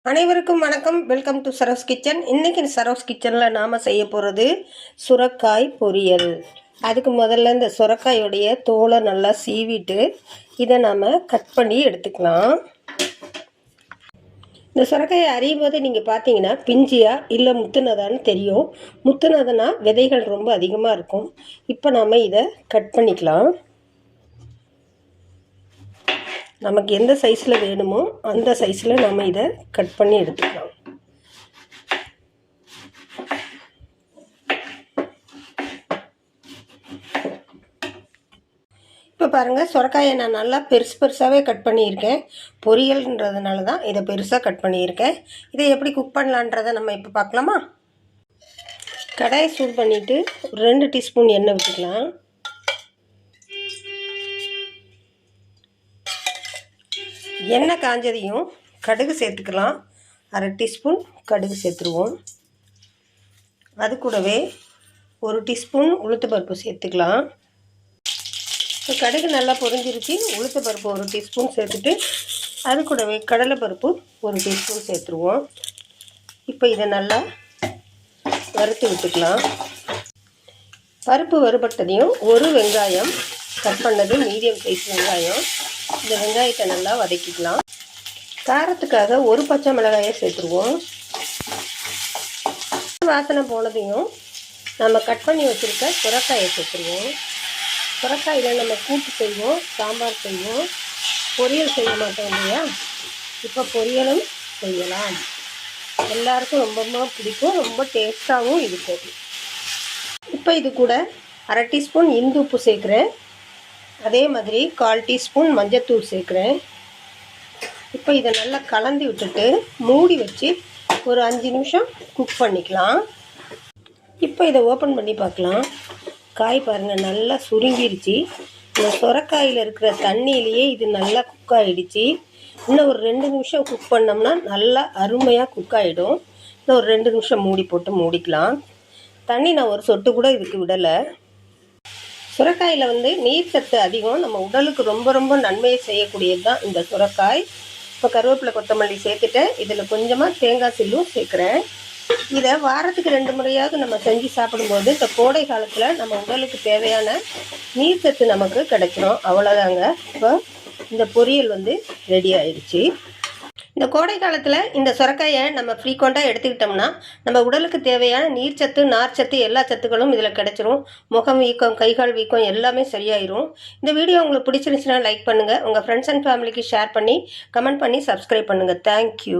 அனைவருக்கும் வணக்கம். Welcome to Saro's kitchen. இன்றைக்கி சரோஸ் கிச்சனில் நாம் செய்ய போகிறது சுரைக்காய் பொரியல். அதுக்கு முதல்ல இந்த சுரைக்காயோடைய தோலை நல்லா சீவிட்டு இதை நாம் கட் பண்ணி எடுத்துக்கலாம். இந்த சுரைக்காயை அறியும் போது நீங்கள் பார்த்தீங்கன்னா பிஞ்சியா இல்லை முத்துனதான்னு தெரியும். முத்துனதுன்னா விதைகள் ரொம்ப அதிகமாக இருக்கும். இப்போ நாம் இதை கட் பண்ணிக்கலாம். நமக்கு எந்த சைஸில் வேணுமோ அந்த சைஸில் நம்ம இதை கட் பண்ணி எடுத்துக்கலாம். இப்போ பாருங்கள், சுரைக்காயை நான் நல்லா பெருசாகவே கட் பண்ணியிருக்கேன். பொரியல்ன்றதுனால தான் இதை பெருசாக கட் பண்ணியிருக்கேன். இதை எப்படி குக் பண்ணலான்றதை நம்ம இப்போ பார்க்கலாமா? கடாயை சூடு பண்ணிவிட்டு 2 டீஸ்பூன் எண்ணெய் விட்டுக்கலாம். எண்ணெய் காஞ்சதையும் கடுகு சேர்த்துக்கலாம். 1/2 டீஸ்பூன் கடுகு சேர்த்துருவோம். அது கூடவே 1 டீஸ்பூன் உளுத்தம்பருப்பு சேர்த்துக்கலாம். இப்போ கடுகு நல்லா பொரிஞ்சிருச்சு. உளுத்தம்பருப்பு 1 டீஸ்பூன் சேர்த்துட்டு அது கூடவே கடலைப்பருப்பு 1 டீஸ்பூன் சேர்த்துருவோம். இப்போ இதை நல்லா வறுத்து விட்டுக்கலாம். பருப்பு வறுபட்டதையும் 1 வெங்காயம் கட் பண்ணது மீடியம் சைஸ் வெங்காயம், இந்த வெங்காயத்தை நல்லா வதக்கிக்கலாம். காரத்துக்காக 1 பச்சை மிளகாயை சேர்த்துருவோம். வாசனை போனதையும் நம்ம கட் பண்ணி வச்சுருக்க சுரைக்காயை சேர்த்துருவோம். சுரைக்காயில் நம்ம கூட்டு செய்வோம், சாம்பார் செய்வோம், பொரியல் செய்ய மாட்டோம் இல்லையா? இப்போ பொரியலும் செய்யலாம். எல்லாருக்கும் ரொம்ப பிடிக்கும், ரொம்ப டேஸ்ட்டாகவும் இருக்கும். இப்போ இது கூட 1/2 டீஸ்பூன் இந்து உப்பு சேர்க்குறேன். அதே மாதிரி 1/4 டீஸ்பூன் மஞ்சத்தூள் சேர்க்குறேன். இப்போ இதை நல்லா கலந்து விட்டுட்டு மூடி வச்சு ஒரு 5 நிமிஷம் குக் பண்ணிக்கலாம். இப்போ இதை ஓப்பன் பண்ணி பார்க்கலாம். காய் பாருங்கள், நல்லா சுருங்கிருச்சு. இந்த சுரைக்காயில் இருக்கிற தண்ணியிலேயே இது நல்லா குக் ஆகிடுச்சு. இன்னும் ஒரு 2 நிமிஷம் குக் பண்ணோம்னா நல்லா அருமையாக குக் ஆகிடும். இன்னும் ஒரு 2 நிமிஷம் மூடி போட்டு மூடிக்கலாம். தண்ணி நான் ஒரு சொட்டு கூட இதுக்கு விடலை. சுரைக்காயில் நீர் சத்து அதிகம், நம்ம உடலுக்கு ரொம்ப நன்மையை செய்யக்கூடியது தான் இந்த சுரைக்காய். இப்போ கருவேப்பிலை கொத்தமல்லி சேர்த்துட்டேன். இதில் கொஞ்சமாக தேங்காய் சில்லும் சேர்க்குறேன். இதை வாரத்துக்கு 2 முறையாவது நம்ம செஞ்சு சாப்பிடும்போது இந்த கோடை காலத்தில் நம்ம உடலுக்கு தேவையான நீர் சத்து நமக்கு கிடைச்சிடும். அவ்வளோதாங்க. இப்போ இந்த பொரியல் ரெடி ஆயிடுச்சு. இந்த கோடை காலத்தில் இந்த சுரைக்காயை நம்ம ஃப்ரீக்வெண்ட்டாக எடுத்துக்கிட்டோம்னா நம்ம உடலுக்கு தேவையான நீர்ச்சத்து, நார்ச்சத்து எல்லா சத்துக்களும் இதில் கிடச்சிரும். முகம் வீக்கம், கைகால் வீக்கம் எல்லாமே சரியாயிரும். இந்த வீடியோ உங்களுக்கு பிடிச்சிருந்துச்சுன்னா லைக் பண்ணுங்கள். உங்கள் ஃப்ரெண்ட்ஸ் அண்ட் ஃபேமிலிக்கு ஷேர் பண்ணி கமெண்ட் பண்ணி சப்ஸ்கிரைப் பண்ணுங்கள். தேங்க்யூ.